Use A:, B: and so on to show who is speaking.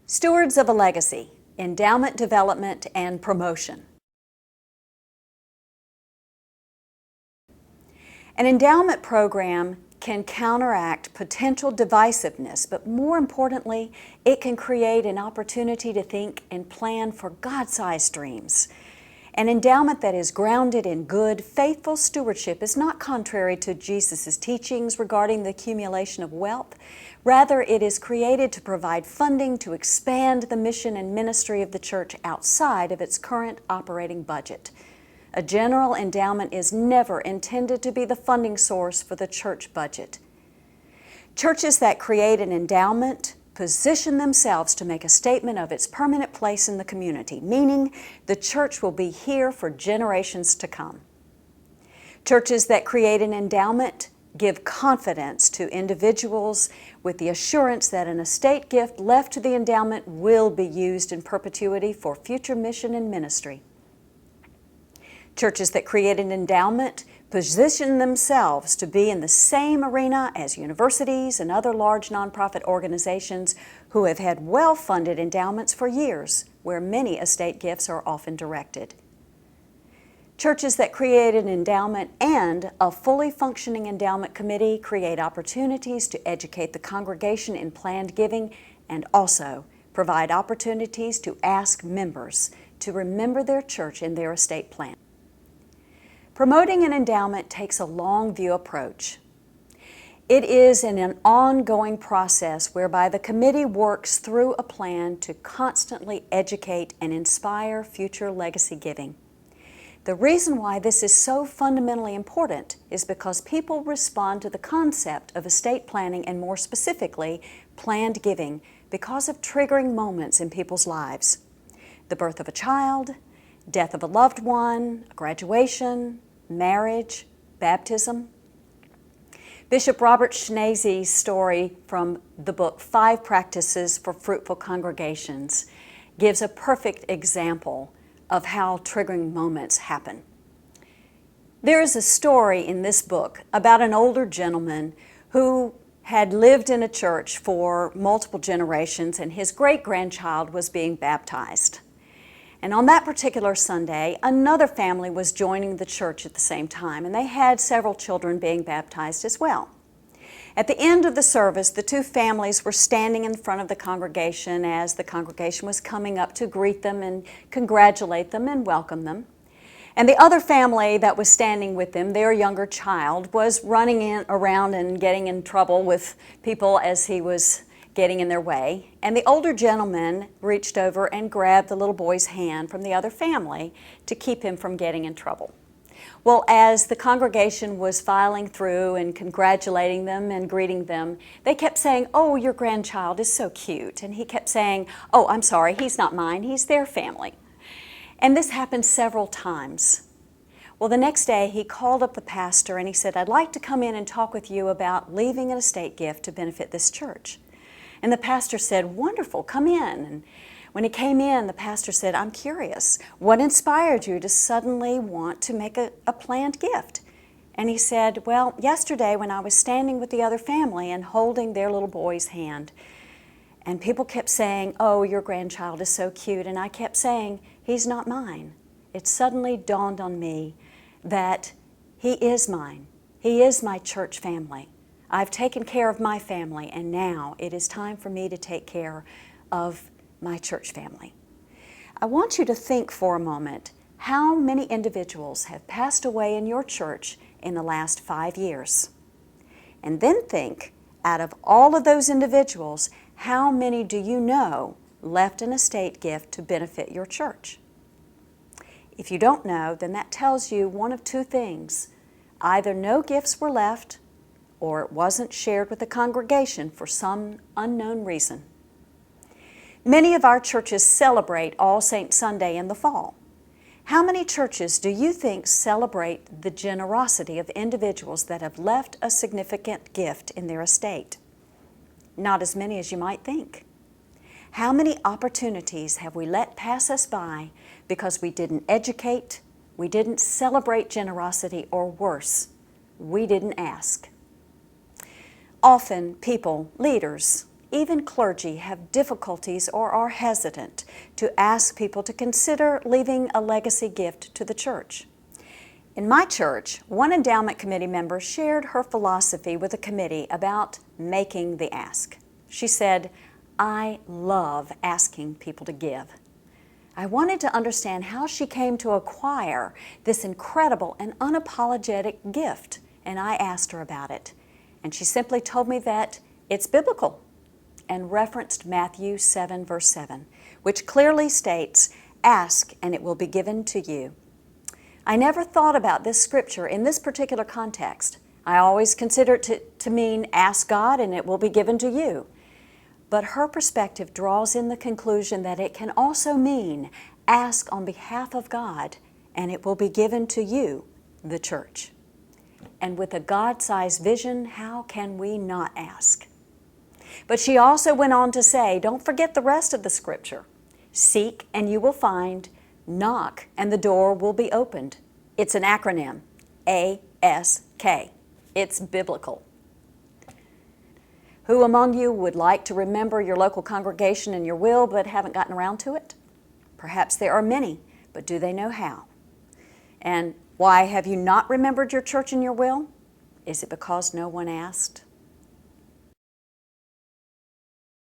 A: Stewards of a Legacy, Endowment Development and Promotion. An endowment program can counteract potential divisiveness, but more importantly, it can create an opportunity to think and plan for God-sized dreams. An endowment that is grounded in good, faithful stewardship is not contrary to Jesus' teachings regarding the accumulation of wealth. Rather, it is created to provide funding to expand the mission and ministry of the church outside of its current operating budget. A general endowment is never intended to be the funding source for the church budget. Churches that create an endowment position themselves to make a statement of its permanent place in the community, meaning the church will be here for generations to come. Churches that create an endowment give confidence to individuals with the assurance that an estate gift left to the endowment will be used in perpetuity for future mission and ministry. Churches that create an endowment position themselves to be in the same arena as universities and other large nonprofit organizations who have had well-funded endowments for years, where many estate gifts are often directed. Churches that create an endowment and a fully functioning endowment committee create opportunities to educate the congregation in planned giving and also provide opportunities to ask members to remember their church in their estate plan. Promoting an endowment takes a long view approach. It is an ongoing process whereby the committee works through a plan to constantly educate and inspire future legacy giving. The reason why this is so fundamentally important is because people respond to the concept of estate planning and more specifically, planned giving because of triggering moments in people's lives. The birth of a child, death of a loved one, graduation, marriage, baptism. Bishop Robert Schneese's story from the book 5 Practices for Fruitful Congregations gives a perfect example of how triggering moments happen. There is a story in this book about an older gentleman who had lived in a church for multiple generations, and his great-grandchild was being baptized. And on that particular Sunday, another family was joining the church at the same time, and they had several children being baptized as well. At the end of the service, the two families were standing in front of the congregation as the congregation was coming up to greet them and congratulate them and welcome them. And the other family that was standing with them, their younger child, was running around and getting in trouble with people as he was getting in their way. And the older gentleman reached over and grabbed the little boy's hand from the other family to keep him from getting in trouble. Well, as the congregation was filing through and congratulating them and greeting them, they kept saying, "Oh, your grandchild is so cute." And he kept saying, "Oh, I'm sorry, he's not mine, he's their family." And this happened several times. Well, the next day he called up the pastor and he said, "I'd like to come in and talk with you about leaving an estate gift to benefit this church." And the pastor said, "Wonderful, come in." And when he came in, the pastor said, "I'm curious, what inspired you to suddenly want to make a planned gift?" And he said, "Well, yesterday when I was standing with the other family and holding their little boy's hand, and people kept saying, 'Oh, your grandchild is so cute,' and I kept saying, 'He's not mine.' It suddenly dawned on me that he is mine. He is my church family. I've taken care of my family, and now it is time for me to take care of my church family." I want you to think for a moment how many individuals have passed away in your church in the last 5 years. And then think, out of all of those individuals, how many do you know left an estate gift to benefit your church? If you don't know, then that tells you one of two things. Either no gifts were left, or it wasn't shared with the congregation for some unknown reason. Many of our churches celebrate All Saints Sunday in the fall. How many churches do you think celebrate the generosity of individuals that have left a significant gift in their estate? Not as many as you might think. How many opportunities have we let pass us by because we didn't educate, we didn't celebrate generosity, or worse, we didn't ask? Often people, leaders, even clergy have difficulties or are hesitant to ask people to consider leaving a legacy gift to the church. In my church, one endowment committee member shared her philosophy with the committee about making the ask. She said, "I love asking people to give." I wanted to understand how she came to acquire this incredible and unapologetic gift, and I asked her about it. And she simply told me that it's biblical and referenced Matthew 7, verse 7, which clearly states, "Ask and it will be given to you." I never thought about this scripture in this particular context. I always consider it to mean, ask God and it will be given to you. But her perspective draws in the conclusion that it can also mean, ask on behalf of God and it will be given to you, the church. And with a God-sized vision, how can we not ask? But she also went on to say, don't forget the rest of the scripture. Seek and you will find, knock and the door will be opened. It's an acronym, ASK. It's biblical. Who among you would like to remember your local congregation in your will but haven't gotten around to it? Perhaps there are many, but do they know how? And why have you not remembered your church in your will? Is it because no one asked?